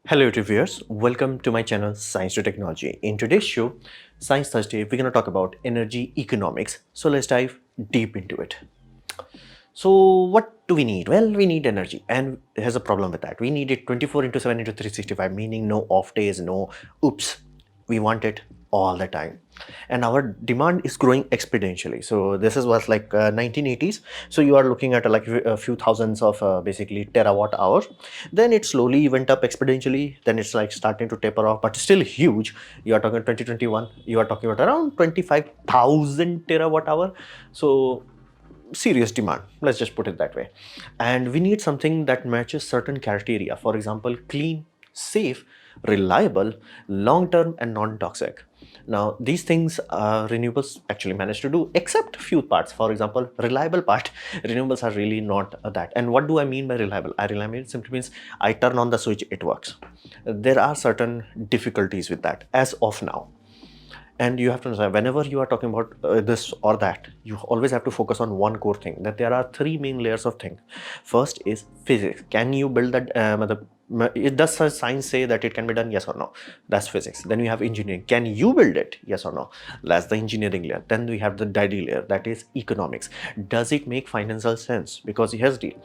Hello YouTube viewers, welcome to my channel Science to Technology. In today's show, Science Thursday, we're going to talk about energy economics. So let's dive deep into it. So what do we need? Well, we need energy, and there's a problem with that. We need it 24 into 7 into 365, meaning no off days, no oops. We want it all the time, and our demand is growing exponentially. So this is was like 1980s. So you are looking at like a few thousands of basically terawatt hours. Then it slowly went up exponentially. Then it's like starting to taper off, but still huge. You are talking 2021. You are talking about around 25,000 terawatt hour. So serious demand, let's just put it that way. And we need something that matches certain criteria. For example, clean, safe, reliable, long-term, and non-toxic. Now these things renewables actually manage to do, except few parts. For example, reliable part, renewables are really not that. And what do I mean by reliable? Reliable simply means I turn on the switch, it works. There are certain difficulties with that as of now. And you have to understand, whenever you are talking about this or that, you always have to focus on one core thing, that there are three main layers of thing. First is physics. Can you build that does science say that it can be done? Yes or no? That's physics. Then we have engineering. Can you build it? Yes or no? That's the engineering layer. Then we have the daddy layer, that is economics. Does it make financial sense? Because here's the deal,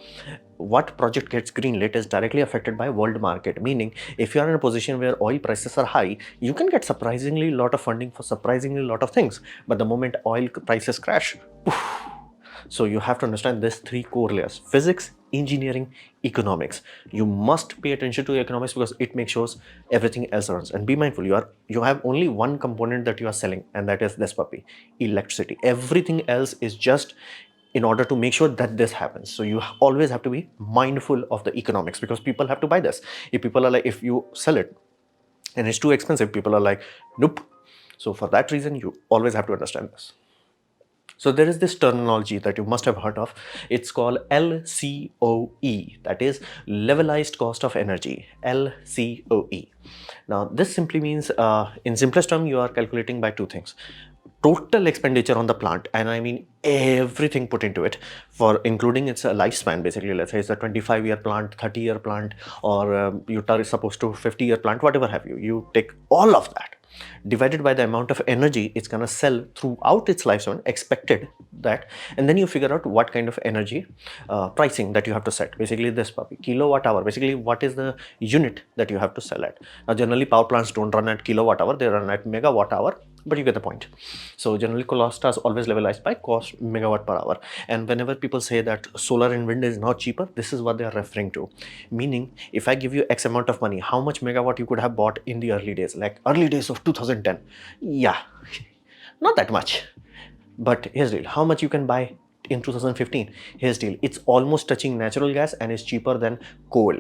what project gets greenlit is directly affected by world market. Meaning, if you are in a position where oil prices are high, you can get surprisingly a lot of funding for surprisingly a lot of things. But the moment oil prices crash, poof. So you have to understand these three core layers: physics, engineering, economics. You must pay attention to economics because it makes sure everything else runs. And be mindful, you have only one component that you are selling, and that is this puppy, electricity. Everything else is just in order to make sure that this happens. So you always have to be mindful of the economics, because people have to buy this. If people are like, if you sell it and it's too expensive, people are like, nope. So for that reason, you always have to understand this. So there is this terminology that you must have heard of. It's called LCOE, that is levelized cost of energy, LCOE. Now this simply means, in simplest term, you are calculating by two things: total expenditure on the plant, and I mean everything put into it, for including its lifespan. Basically, let's say it's a 25-year plant, 30-year plant, or you are supposed to 50-year plant, whatever have you. You take all of that divided by the amount of energy it's going to sell throughout its lifespan, expected that, and then you figure out what kind of energy pricing that you have to set. Basically this puppy, kilowatt hour, basically what is the unit that you have to sell at. Now generally power plants don't run at kilowatt hour, they run at megawatt hour, but you get the point. So generally cost is always levelized by cost megawatt per hour. And whenever people say that solar and wind is now cheaper, this is what they are referring to. Meaning, if I give you X amount of money, how much megawatt you could have bought in the early days, like early days of 2010? Yeah, not that much. But here's the deal, how much you can buy in 2015? Here's the deal, it's almost touching natural gas and is cheaper than coal.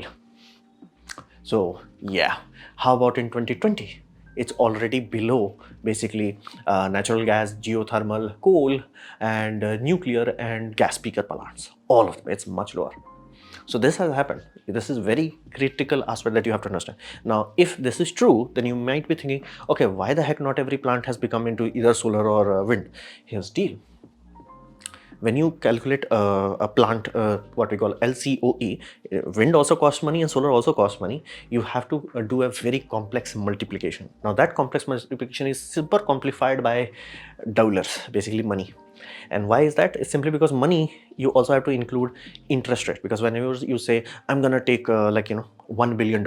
So yeah, how about in 2020? It's already below basically natural gas, geothermal, coal, and nuclear and gas peaker plants. All of them, it's much lower. So this has happened. This is very critical aspect that you have to understand. Now, if this is true, then you might be thinking, okay, why the heck not every plant has become into either solar or wind? Here's the deal. When you calculate a plant, what we call LCOE, wind also costs money and solar also costs money. You have to do a very complex multiplication. Now that complex multiplication is super simplified by dollars, basically money. And why is that? It's simply because money, you also have to include interest rate, because whenever you say, I'm gonna take $1 billion,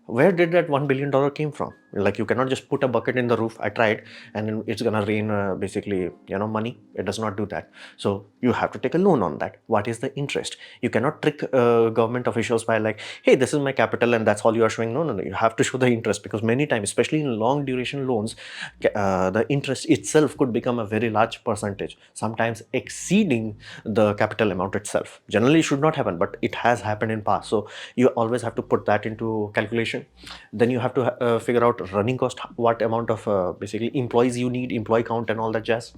where did that $1 billion came from? Like, you cannot just put a bucket in the roof. I tried, and it's gonna rain basically money. It does not do that. So you have to take a loan on that. What is the interest? You cannot trick government officials by like, hey, this is my capital and that's all you are showing. No. You have to show the interest, because many times, especially in long duration loans, the interest itself could become a very large percentage, sometimes exceeding the capital amount itself. Generally, it should not happen, but it has happened in past. So you always have to put that into calculation. Then you have to figure out running cost, what amount of basically employees you need, employee count and all that jazz.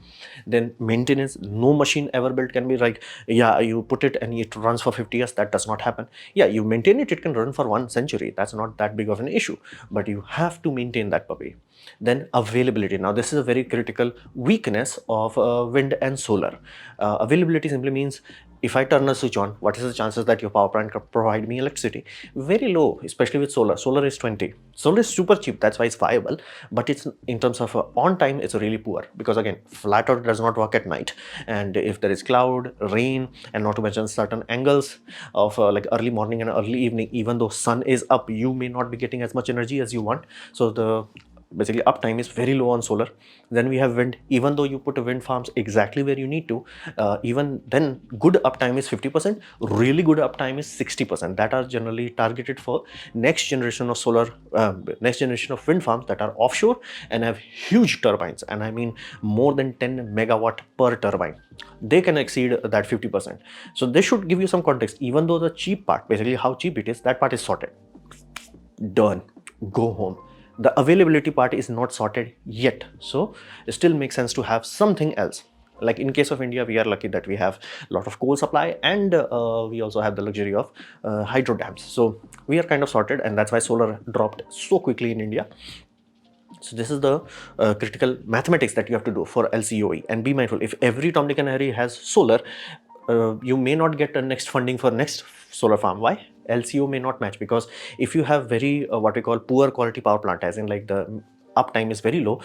Then maintenance, no machine ever built can be like, yeah, you put it and it runs for 50 years. That does not happen. Yeah, you maintain it, it can run for 1 century. That's not that big of an issue, but you have to maintain that puppy. Then availability. Now this is a very critical weakness of wind and solar. Availability simply means if I turn a switch on, what is the chances that your power plant can provide me electricity? Very low, especially with solar. Solar is 20. Solar is super cheap, that's why it's viable, but it's in terms of on time, it's really poor, because again, flat out does not work at night. And if there is cloud, rain, and not to mention certain angles of like early morning and early evening, even though sun is up, you may not be getting as much energy as you want. So the basically uptime is very low on solar. Then we have wind. Even though you put wind farms exactly where you need to, even then good uptime is 50%, really good uptime is 60%. That are generally targeted for next generation of solar, next generation of wind farms that are offshore and have huge turbines, and I mean more than 10 megawatt per turbine. They can exceed that 50%. So this should give you some context. Even though the cheap part, basically how cheap it is, that part is sorted, done, go home. The availability part is not sorted yet, so it still makes sense to have something else. Like in case of India, we are lucky that we have a lot of coal supply, and we also have the luxury of hydro dams. So we are kind of sorted, and that's why solar dropped so quickly in India. So this is the critical mathematics that you have to do for LCOE. And be mindful, if every Tom, Dick and Harry has solar, you may not get a next funding for next solar farm. Why? LCO may not match, because if you have very what we call poor quality power plant, as in like the uptime is very low,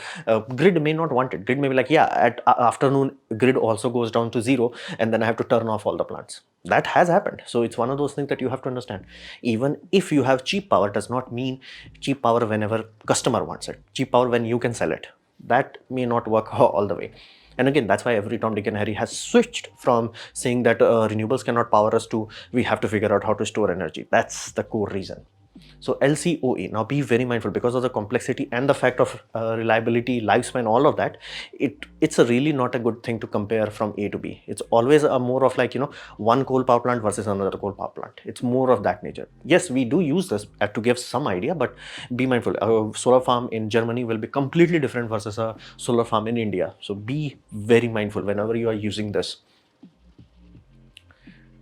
grid may not want it. Grid may be like, yeah, at afternoon grid also goes down to 0, and then I have to turn off all the plants. That has happened. So it's one of those things that you have to understand. Even if you have cheap power, does not mean cheap power whenever customer wants it. Cheap power when you can sell it. That may not work all the way. And again, that's why every Tom, Dick and Harry has switched from saying that renewables cannot power us to we have to figure out how to store energy. That's the core reason. So LCOE, now be very mindful, because of the complexity and the fact of reliability, lifespan, all of that, it's a really not a good thing to compare from A to B. It's always a more of like, one coal power plant versus another coal power plant. It's more of that nature. Yes, we do use this to give some idea, but be mindful, a solar farm in Germany will be completely different versus a solar farm in India. So be very mindful whenever you are using this.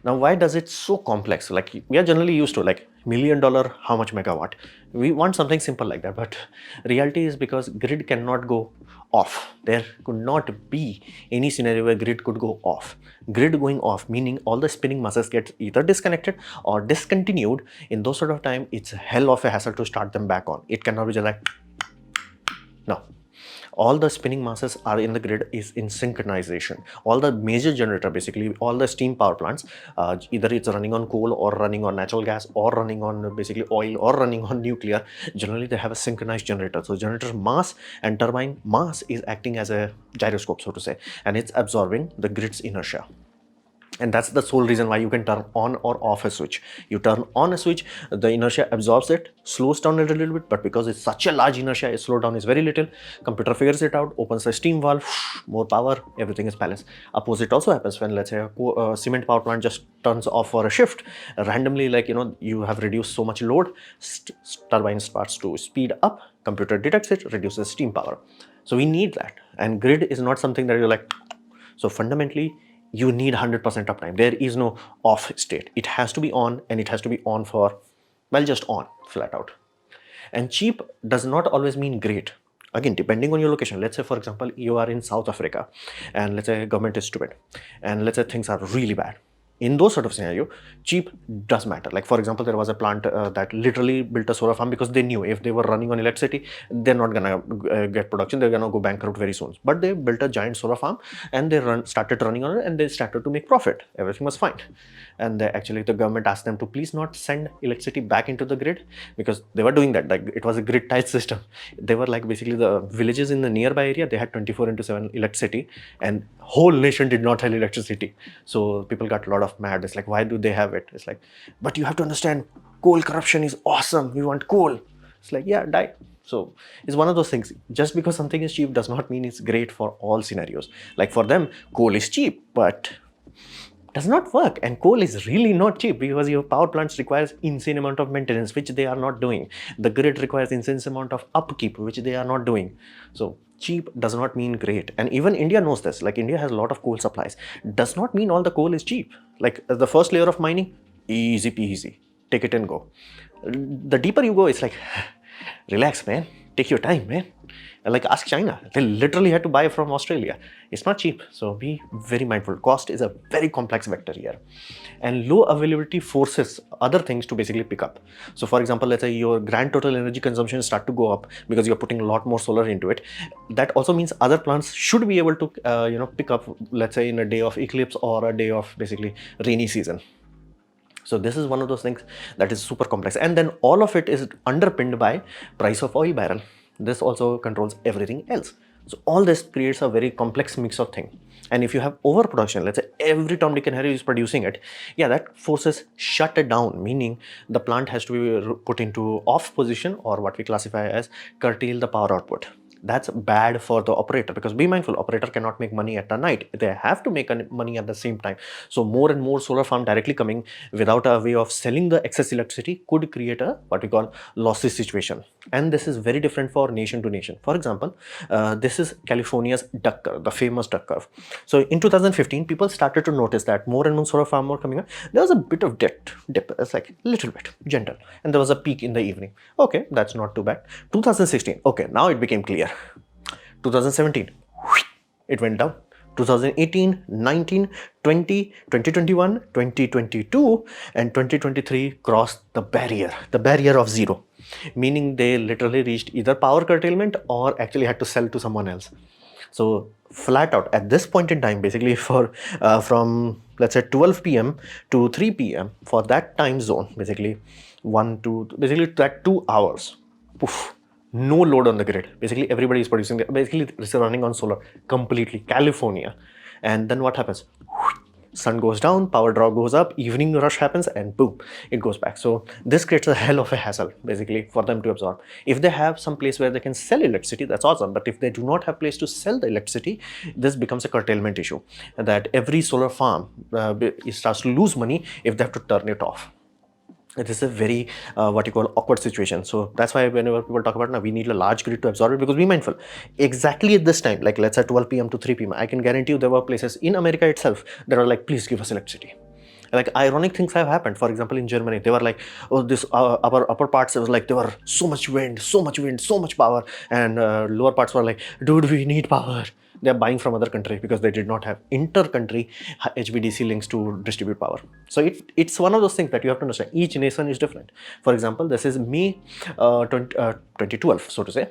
Now, why does it so complex? Like, we are generally used to like $1 million, how much megawatt? We want something simple like that, but reality is because grid cannot go off. There could not be any scenario where grid could go off. Grid going off, meaning all the spinning masses get either disconnected or discontinued. In those sort of time, it's hell of a hassle to start them back on. It cannot be just like, no. All the spinning masses are in the grid is in synchronization. All the major generator, basically all the steam power plants, either it's running on coal or running on natural gas or running on basically oil or running on nuclear, generally they have a synchronized generator. So generator mass and turbine mass is acting as a gyroscope, so to say, and it's absorbing the grid's inertia. And that's the sole reason why you can turn on or off a switch. You turn on a switch, the inertia absorbs it, slows down a little bit, but because it's such a large inertia, its slowdown is very little. Computer figures it out, opens the steam valve, more power, everything is balanced. Opposite also happens when, let's say, a cement power plant just turns off for a shift. Randomly, like, you have reduced so much load, turbine starts to speed up, computer detects it, reduces steam power. So we need that. And grid is not something that you're like, so fundamentally, you need 100% uptime. There is no off state. It has to be on, and it has to be on for, well, just on, flat out. And cheap does not always mean great. Again, depending on your location. Let's say, for example, you are in South Africa, and let's say government is stupid, and let's say things are really bad. In those sort of scenario, cheap does matter. Like, for example, there was a plant that literally built a solar farm because they knew if they were running on electricity, they're not gonna get production, they're gonna go bankrupt very soon. But they built a giant solar farm, and they started running on it, and they started to make profit. Everything was fine. And actually the government asked them to please not send electricity back into the grid, because they were doing that. Like, it was a grid tied system. They were like, basically the villages in the nearby area, they had 24/7 electricity, and whole nation did not have electricity. So people got a lot of mad. It's like, why do they have it? It's like, but you have to understand, coal corruption is awesome. We want coal. It's like, yeah, die. So it's one of those things. Just because something is cheap does not mean it's great for all scenarios. Like, for them, coal is cheap, but does not work. And coal is really not cheap, because your power plants requires insane amount of maintenance, which they are not doing. The grid requires insane amount of upkeep, which they are not doing. So cheap does not mean great. And even India knows this. Like, India has a lot of coal supplies. Does not mean all the coal is cheap. Like, the first layer of mining, easy peasy, take it and go. The deeper you go, it's like, relax, man, take your time, man. Like ask China, they literally had to buy from Australia. It's not cheap, so be very mindful. Cost is a very complex vector here, and low availability forces other things to basically pick up. So for example, let's say your grand total energy consumption start to go up because you're putting a lot more solar into it. That also means other plants should be able to pick up, let's say in a day of eclipse or a day of basically rainy season. So this is one of those things that is super complex, and then all of it is underpinned by price of oil barrel. This also controls everything else. So all this creates a very complex mix of things. And if you have overproduction, let's say every Tom, Dick and Harry is producing it, yeah, that forces shut it down, meaning the plant has to be put into off position, or what we classify as curtail the power output. That's bad for the operator, because be mindful, operator cannot make money at the night. They have to make money at the same time. So more and more solar farm directly coming without a way of selling the excess electricity could create a what we call losses situation. And this is very different for nation to nation. For example, this is California's duck curve, the famous duck curve. So in 2015, people started to notice that more and more solar farm were coming up. There was a bit of dip. It's like a little bit gentle, and there was a peak in the evening. Okay, that's not too bad. 2016, okay, now it became clear. 2017, it went down. 2018, 19, 20, 2021, 2022, and 2023 crossed the barrier of zero, meaning they literally reached either power curtailment or actually had to sell to someone else. So flat out at this point in time, basically for from let's say 12 p.m. to 3 p.m. for that time zone, basically that 2 hours, poof, no load on the grid. Basically everybody is producing, basically it's running on solar completely, California. And then what happens? Sun goes down, power draw goes up, evening rush happens, and boom, it goes back. So this creates a hell of a hassle basically for them to absorb. If they have some place where they can sell electricity, that's awesome. But if they do not have place to sell the electricity, this becomes a curtailment issue, that every solar farm starts to lose money if they have to turn it off. It is a very what you call awkward situation. So that's why whenever people talk about now we need a large grid to absorb it, because be mindful, exactly at this time, like let's say 12 p.m. to 3 p.m, I can guarantee you there were places in America itself that are like, please give us electricity. Like ironic things have happened. For example, in Germany, they were like, oh, this upper parts, it was like there were so much wind, so much power, and lower parts were like, dude, we need power. They're buying from other countries because they did not have inter-country HVDC links to distribute power. So it's one of those things that you have to understand. Each nation is different. For example, this is May 2012, so to say.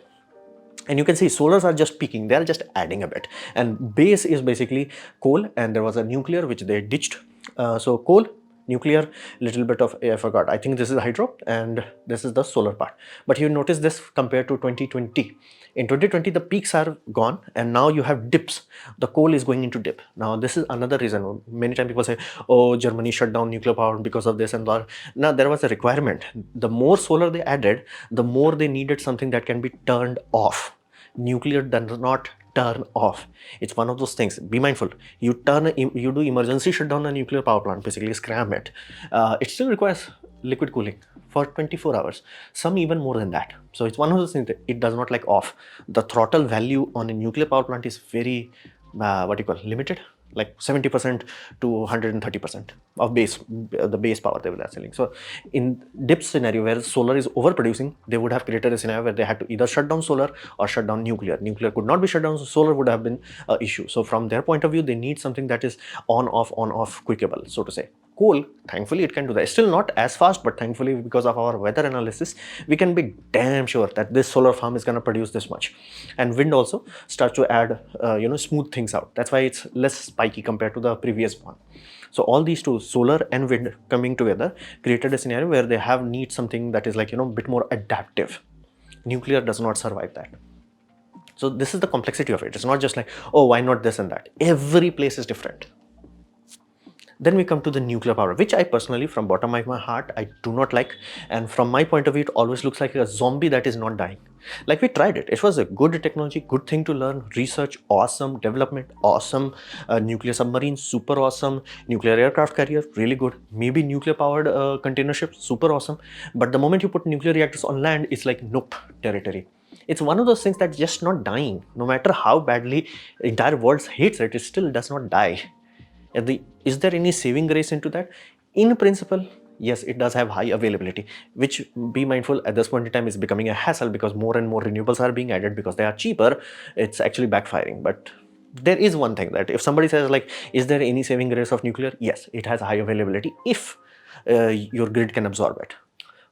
And you can see solars are just peaking, they are just adding a bit. And base is basically coal, and there was a nuclear which they ditched. So coal, nuclear, little bit of, I forgot, I think this is hydro, and this is the solar part. But you notice this compared to 2020. In 2020, the peaks are gone, and now you have dips. The coal is going into dip. Now, this is another reason. Many times people say, oh, Germany shut down nuclear power because of this and that. Now, there was a requirement. The more solar they added, the more they needed something that can be turned off. Nuclear does not turn off. It's one of those things. Be mindful. You do emergency shutdown a nuclear power plant, basically scram it. It still requires liquid cooling for 24 hours, some even more than that. So it's one of those things that it does not like off. The throttle value on a nuclear power plant is very limited, like 70% to 130% of the base power they were selling. So in dip scenario where solar is overproducing, they would have created a scenario where they had to either shut down solar or shut down nuclear. Nuclear could not be shut down, so solar would have been an issue. So from their point of view, they need something that is on off quickable, so to say. Coal, thankfully it can do that. Still not as fast, but thankfully because of our weather analysis, we can be damn sure that this solar farm is going to produce this much. And wind also starts to add, smooth things out. That's why it's less spiky compared to the previous one. So all these two, solar and wind coming together, created a scenario where they need something that is like, a bit more adaptive. Nuclear does not survive that. So this is the complexity of it. It's not just like, oh, why not this and that? Every place is different. Then we come to the nuclear power, which I personally, from bottom of my heart, I do not like. And from my point of view, it always looks like a zombie that is not dying. Like we tried it. It was a good technology, good thing to learn, research, awesome, development, awesome, nuclear submarine, super awesome, nuclear aircraft carrier, really good, maybe nuclear powered container ship, super awesome. But the moment you put nuclear reactors on land, it's like, nope, territory. It's one of those things that's just not dying. No matter how badly the entire world hates it, it still does not die. Is there any saving grace into that? In principle, Yes, it does have high availability, which, be mindful, at this point in time is becoming a hassle because more and more renewables are being added because they are cheaper. It's actually backfiring. But there is one thing, that if somebody says like, is there any saving grace of nuclear? Yes, it has high availability if your grid can absorb it.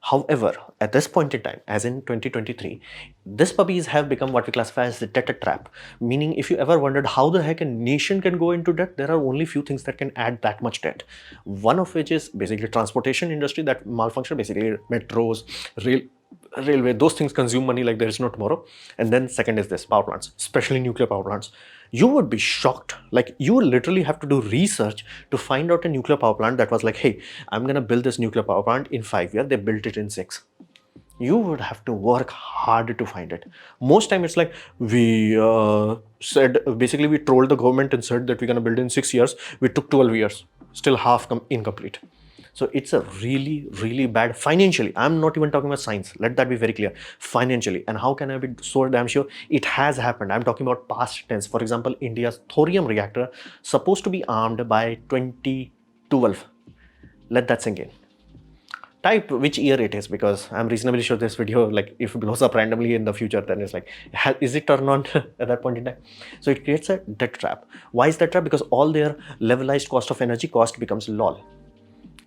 However, at this point in time, as in 2023, these puppies have become what we classify as the debt trap. Meaning, if you ever wondered how the heck a nation can go into debt, there are only few things that can add that much debt. One of which is basically transportation industry that malfunction, basically metros, railway, those things consume money like there is no tomorrow. And then second is this, power plants, especially nuclear power plants. You would be shocked. Like, you would literally have to do research to find out a nuclear power plant that was like, hey, I'm going to build this nuclear power plant in 5 years. They built it in 6. You would have to work hard to find it. Most time it's like, we said, basically we trolled the government and said that we're going to build in 6 years. We took 12 years, still half incomplete. So it's a really, really bad financially. I'm not even talking about science. Let that be very clear. Financially. And how can I be so damn sure? It has happened. I'm talking about past tense. For example, India's thorium reactor supposed to be armed by 2012. Let that sink in. Type which year it is, because I'm reasonably sure this video, like, if it blows up randomly in the future, then it's like, is it or not at that point in time? So it creates a debt trap. Why is that trap? Because all their levelized cost of energy cost becomes lol.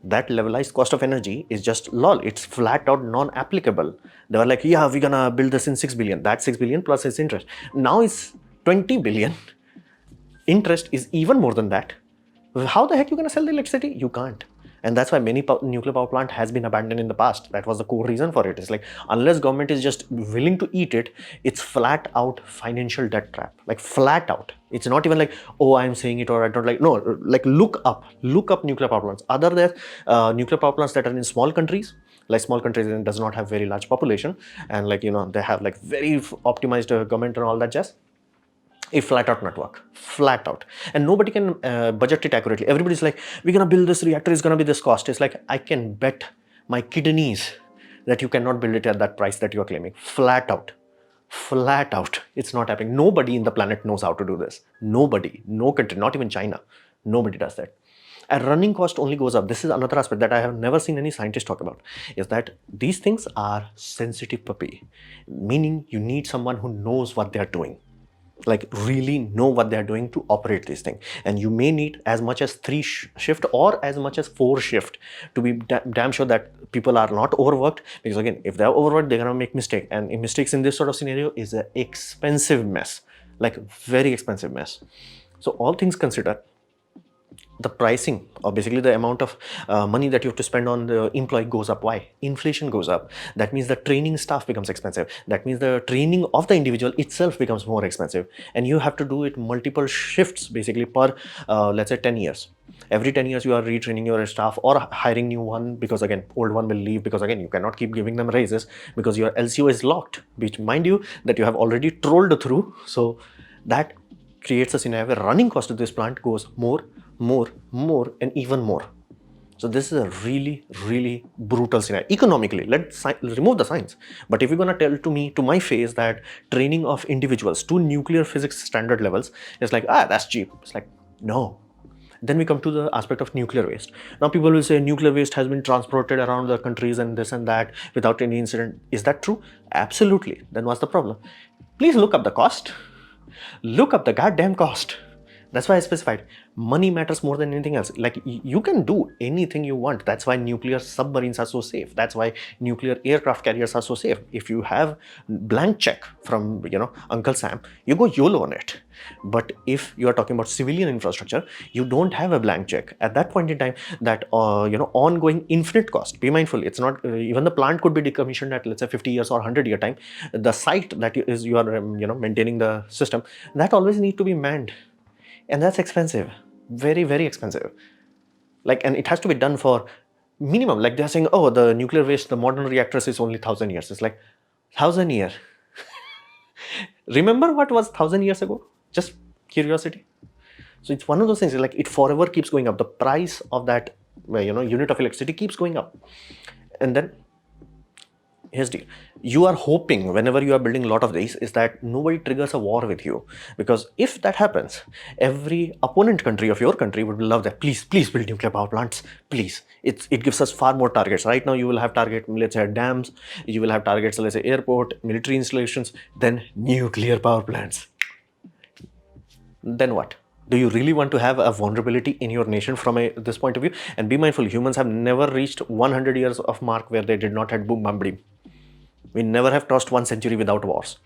That levelized cost of energy is just lol. It's flat out non-applicable. They were like, yeah, we're gonna build this in 6 billion. That's 6 billion plus its interest. Now it's 20 billion. Interest is even more than that. How the heck you gonna sell the electricity? You can't. And that's why many nuclear power plant has been abandoned in the past. That was the core reason for it. It's like, unless government is just willing to eat it, it's flat out financial debt trap. Like, flat out. It's not even like, oh, I'm saying it or I don't like. No, like, look up nuclear power plants. Other than nuclear power plants that are in small countries, like small countries and does not have very large population, and like, you know, they have like very optimized government and all that jazz. A flat out network, flat out, and nobody can budget it accurately. Everybody's like, we're gonna build this reactor, it's gonna be this cost. It's like, I can bet my kidneys that you cannot build it at that price that you're claiming. Flat out, it's not happening. Nobody in the planet knows how to do this. Nobody, no country, not even China, nobody does that. And running cost only goes up. This is another aspect that I have never seen any scientist talk about, is that these things are sensitive puppy, meaning you need someone who knows what they are doing. Like, really know what they are doing to operate this thing. And you may need as much as 3 shift or as much as 4 shift to be damn sure that people are not overworked. Because again, if they're overworked, they're gonna make mistake, and mistakes in this sort of scenario is an expensive mess, like very expensive mess. So all things considered, the pricing, or basically the amount of money that you have to spend on the employee goes up. Why? Inflation goes up. That means the training staff becomes expensive. That means the training of the individual itself becomes more expensive. And you have to do it multiple shifts, basically per, let's say 10 years. Every 10 years you are retraining your staff or hiring new one, because again, old one will leave, because again, you cannot keep giving them raises because your LCOE is locked, which, mind you, that you have already trolled through. So that creates a scenario where running cost of this plant goes more, and even more. So this is a really, really brutal scenario economically. Let's remove the science. But if you're gonna tell to my face that training of individuals to nuclear physics standard levels is like, that's cheap. It's like, no. Then we come to the aspect of nuclear waste. Now people will say nuclear waste has been transported around the countries and this and that without any incident. Is that true? Absolutely. Then what's the problem? Please look up the cost. Look up the goddamn cost. That's why I specified money matters more than anything else. Like, you can do anything you want. That's why nuclear submarines are so safe. That's why nuclear aircraft carriers are so safe. If you have blank check from, you know, Uncle Sam, you go YOLO on it. But if you are talking about civilian infrastructure, you don't have a blank check. At that point in time, that you know, ongoing infinite cost. Be mindful. It's not even the plant could be decommissioned at, let's say, 50 years or 100-year time. The site that you are you know, maintaining the system, that always need to be manned. And that's expensive, very, very expensive. Like, and it has to be done for minimum. Like, they're saying, oh, the nuclear waste, the modern reactors is only 1,000 years. It's like, 1,000 years. Remember what was 1,000 years ago? Just curiosity. So it's one of those things, like, it forever keeps going up. The price of that, you know, unit of electricity keeps going up. And then Here's the deal. You are hoping whenever you are building a lot of these is that nobody triggers a war with you, because if that happens, every opponent country of your country would love that. Please, please build nuclear power plants. Please, it gives us far more targets. Right now, you will have target, let's say dams. You will have targets, let's say airport, military installations, then nuclear power plants. Then what? Do you really want to have a vulnerability in your nation from this point of view? And be mindful, humans have never reached 100 years of mark where they did not have boom bam blim. We never have crossed 1 century without wars.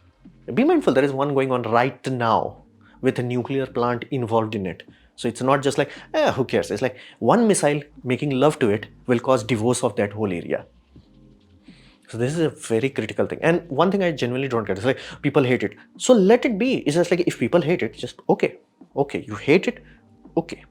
Be mindful, there is one going on right now with a nuclear plant involved in it. So it's not just like, who cares? It's like one missile making love to it will cause divorce of that whole area. So this is a very critical thing. And one thing I genuinely don't get is like, people hate it. So let it be. It's just like, if people hate it, just okay. Okay, you hate it, okay.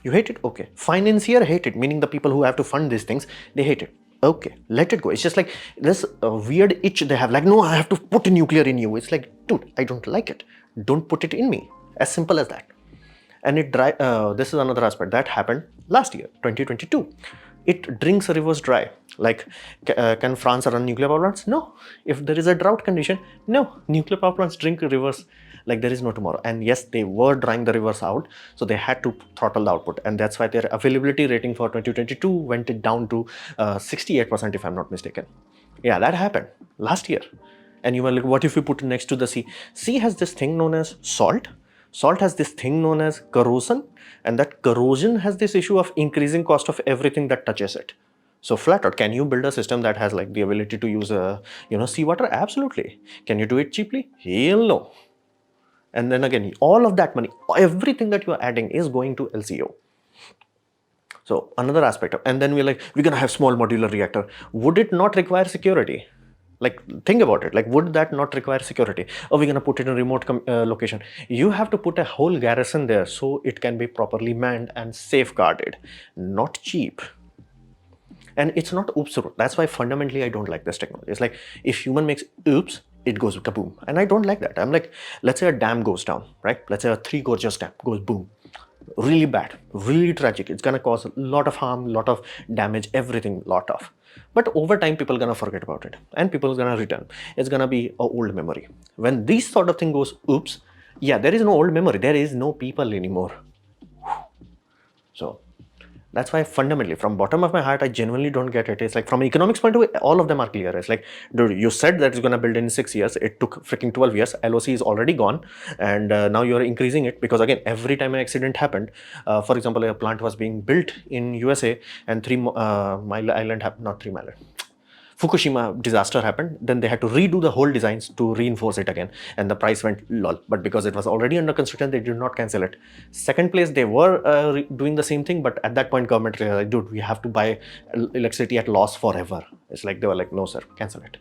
You hate it, okay. Financier hate it, meaning the people who have to fund these things, they hate it. Okay, let it go. It's just like this weird itch they have, like, no, I have to put nuclear in you. It's like, dude, I don't like it. Don't put it in me. As simple as that. And this is another aspect that happened last year, 2022. It drinks rivers dry. Like, can France run nuclear power plants? No. If there is a drought condition, no. Nuclear power plants drink rivers like there is no tomorrow. And yes, they were drying the rivers out, so they had to throttle the output. And that's why their availability rating for 2022 went down to 68%, if I'm not mistaken. Yeah, that happened last year. And you were like, what if you put it next to the sea? Sea has this thing known as salt. Salt has this thing known as corrosion, and that corrosion has this issue of increasing cost of everything that touches it. So flat out, can you build a system that has like the ability to use seawater? Absolutely. Can you do it cheaply? Hell no. And then again, all of that money, everything that you are adding is going to LCO. So another aspect of, and then we're gonna have small modular reactor. Would it not require security? Like, think about it. Like, would that not require security? Or we're gonna put it in a remote location. You have to put a whole garrison there so it can be properly manned and safeguarded. Not cheap. And it's not oops. That's why fundamentally I don't like this technology. It's like, if human makes oops, it goes kaboom. And I don't like that. I'm like, let's say a dam goes down, right? Let's say a Three Gorges dam goes boom. Really bad, really tragic. It's gonna cause a lot of harm, lot of damage, everything, lot of. But over time, people are gonna forget about it, and people are gonna return. It's gonna be an old memory. When this sort of thing goes, oops, yeah, there is no old memory. There is no people anymore. So that's why fundamentally, from bottom of my heart, I genuinely don't get it. It's like, from an economics point of view, all of them are clear. It's like, dude, you said that it's going to build in 6 years. It took freaking 12 years. LOC is already gone. And now you're increasing it because, again, every time an accident happened, for example, a plant was being built in USA and Fukushima disaster happened, then they had to redo the whole designs to reinforce it again, and the price went lol. But because it was already under construction, they did not cancel it. Second place, they were doing the same thing, but at that point, government realized, dude, we have to buy electricity at loss forever. It's like, they were like, no, sir, cancel it.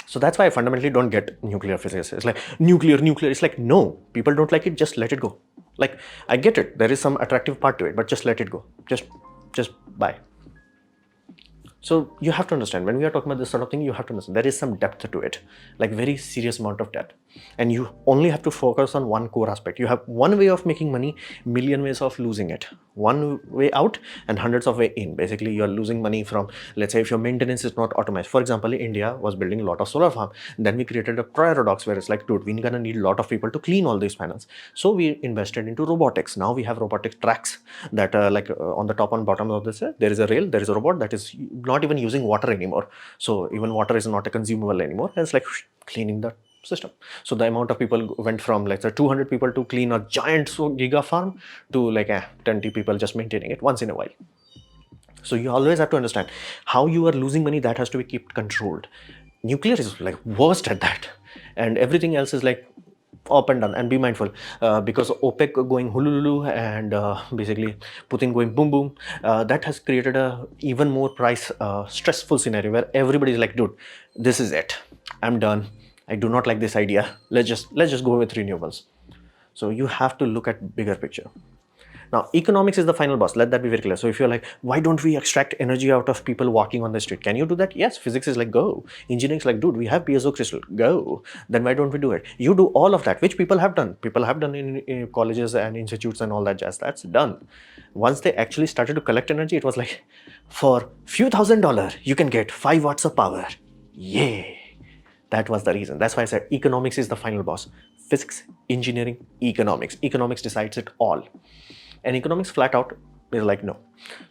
So that's why I fundamentally don't get nuclear physics. It's like, nuclear. It's like, no, people don't like it, just let it go. Like, I get it, there is some attractive part to it, but just let it go. Just buy. So you have to understand, when we are talking about this sort of thing, you have to understand there is some depth to it, like very serious amount of depth. And you only have to focus on one core aspect. You have one way of making money, million ways of losing it. One way out and hundreds of way in. Basically, you're losing money from, let's say, if your maintenance is not automated. For example, India was building a lot of solar farm. Then we created a paradox where it's like, dude, we're gonna need a lot of people to clean all these panels. So we invested into robotics. Now we have robotic tracks that on the top and bottom of this, there is a rail, there is a robot that is not even using water anymore. So even water is not a consumable anymore. It's like cleaning the system. So the amount of people went from, let's say, 200 people to clean a giant giga farm to like 20 people just maintaining it once in a while. So you always have to understand how you are losing money. That has to be kept controlled. Nuclear is like worst at that, and everything else is like up and down. And be mindful, because OPEC going hululu and basically Putin going boom boom, that has created a even more price stressful scenario where everybody is like, dude, this is it, I'm done, I do not like this idea, let's just go with renewables. So you have to look at bigger picture. Now, economics is the final boss. Let that be very clear. So if you're like, why don't we extract energy out of people walking on the street? Can you do that? Yes. Physics is like, go. Engineering is like, dude, we have piezo crystal. Go. Then why don't we do it? You do all of that, which people have done. People have done in colleges and institutes and all that jazz. That's done. Once they actually started to collect energy, it was like, for few $1,000s, you can get 5 watts of power. Yay. That was the reason. That's why I said economics is the final boss. Physics, engineering, economics. Economics decides it all. And economics flat out is like, no.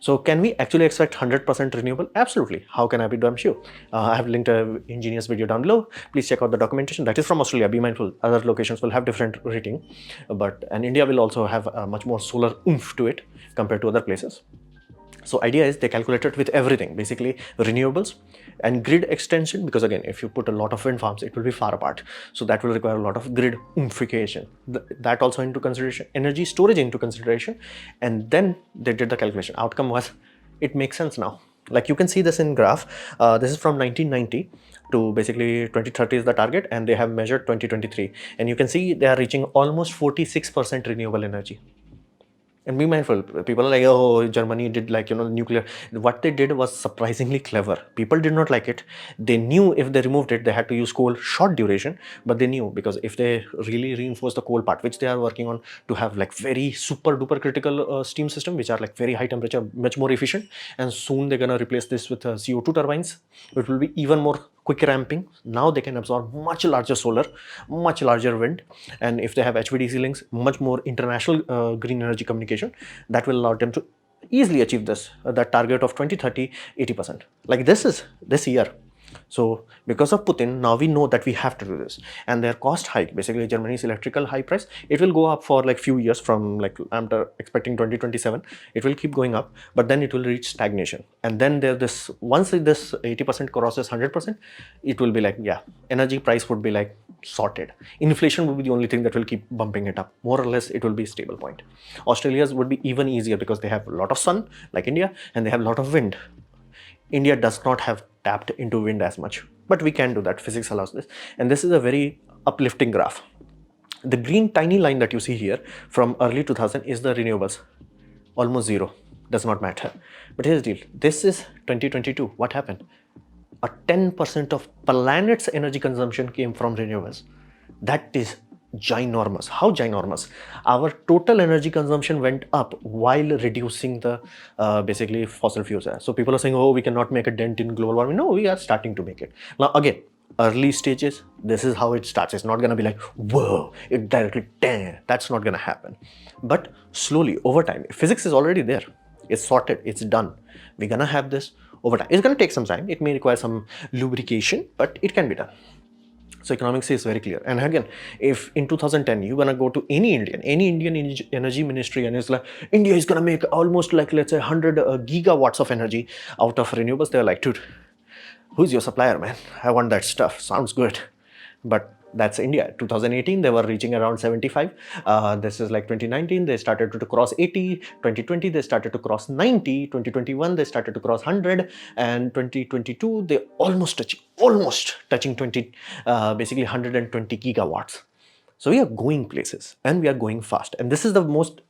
So can we actually expect 100% renewable? Absolutely. How can I be damn sure? I have linked a engineer's video down below. Please check out the documentation. That is from Australia. Be mindful. Other locations will have different rating. And India will also have much more solar oomph to it compared to other places. So idea is they calculated with everything, basically renewables and grid extension, because again, if you put a lot of wind farms, it will be far apart. So that will require a lot of grid oomphification. That also into consideration, energy storage into consideration. And then they did the calculation. Outcome was, it makes sense now. Like you can see this in graph. This is from 1990 to basically 2030 is the target, and they have measured 2023. And you can see they are reaching almost 46% renewable energy. And be mindful, people are like, oh, Germany did like, nuclear. What they did was surprisingly clever. People did not like it. They knew if they removed it, they had to use coal short duration, but they knew because if they really reinforce the coal part, which they are working on to have like very super duper critical steam system, which are like very high temperature, much more efficient. And soon they're going to replace this with CO2 turbines, which will be even more quick ramping. Now they can absorb much larger solar, much larger wind, and if they have HVDC links, much more international green energy communication, that will allow them to easily achieve this that target of 2030 80%. Like this year. So because of Putin, now we know that we have to do this, and their cost hike, basically Germany's electrical high price, it will go up for like few years from like I'm expecting 2027. It will keep going up, but then it will reach stagnation. And then there this once this 80% crosses 100%, it will be like, yeah, energy price would be like sorted. Inflation will be the only thing that will keep bumping it up. More or less, it will be stable point. Australia's would be even easier because they have a lot of sun like India, and they have a lot of wind. India does not have tapped into wind as much, but we can do that. Physics allows this. And this is a very uplifting graph. The green tiny line that you see here from early 2000 is the renewables. Almost zero. Does not matter. But here's the deal. This is 2022. What happened? A 10% of planet's energy consumption came from renewables. That is ginormous. How ginormous? Our total energy consumption went up while reducing the basically fossil fuels. So people are saying, oh, we cannot make a dent in global warming. No, we are starting to make it. Now again, early stages, this is how it starts. It's not going to be like, whoa, it directly, damn, that's not going to happen. But slowly, over time, physics is already there. It's sorted, it's done. We're going to have this over time. It's going to take some time. It may require some lubrication, but it can be done. So economics is very clear. And again, if in 2010 you're gonna go to any Indian energy ministry, and it's like India is gonna make almost like, let's say 100 gigawatts of energy out of renewables, they're like, dude, who's your supplier, man? I want that stuff. Sounds good. But that's India. 2018, they were reaching around 75. This is like 2019, they started to cross 80. 2020, they started to cross 90. 2021, they started to cross 100. And 2022, they almost touching 20, basically 120 gigawatts. So we are going places, and we are going fast. And this is the most,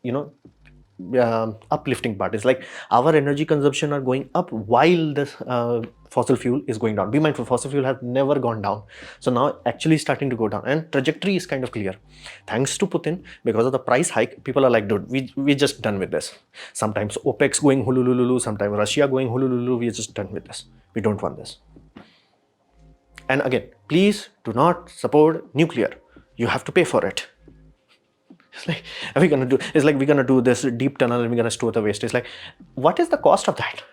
uplifting part. Is like our energy consumption are going up while this fossil fuel is going down. Be mindful, fossil fuel has never gone down. So now actually starting to go down, and trajectory is kind of clear. Thanks to Putin, because of the price hike, people are like, dude, we just done with this. Sometimes OPEC's going hulululu, sometimes Russia going hulululu, we're just done with this. We don't want this. And again, please do not support nuclear. You have to pay for it. It's like, are we gonna do? It's like we're gonna do this deep tunnel and we're gonna store the waste. It's like, what is the cost of that?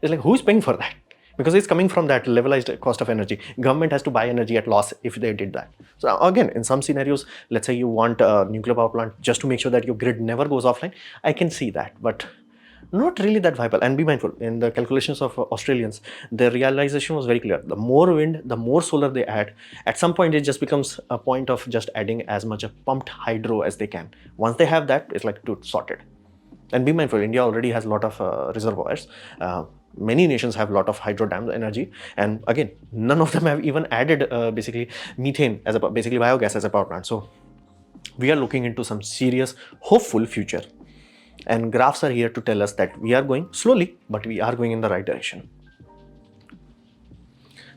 It's like, who's paying for that? Because it's coming from that levelized cost of energy. Government has to buy energy at loss if they did that. So again, in some scenarios, let's say you want a nuclear power plant just to make sure that your grid never goes offline. I can see that, but not really that viable. And be mindful, in the calculations of Australians, their realization was very clear. The more wind, the more solar they add, at some point it just becomes a point of just adding as much of pumped hydro as they can. Once they have that, it's like, dude, sorted. And be mindful, India already has a lot of reservoirs. Many nations have a lot of hydro dam energy, and again, none of them have even added basically methane as basically biogas as a power plant. So we are looking into some serious, hopeful future. And graphs are here to tell us that we are going slowly, but we are going in the right direction.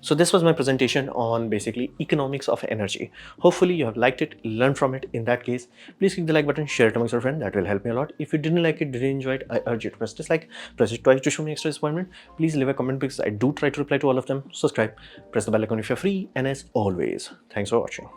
So this was my presentation on basically economics of energy. Hopefully you have liked it, learned from it. In that case, please click the like button, share it amongst your friends. That will help me a lot. If you didn't like it, didn't enjoy it, I urge you to press dislike, press it twice to show me extra disappointment. Please leave a comment because I do try to reply to all of them. Subscribe, press the bell icon if you're free, and as always, thanks for watching.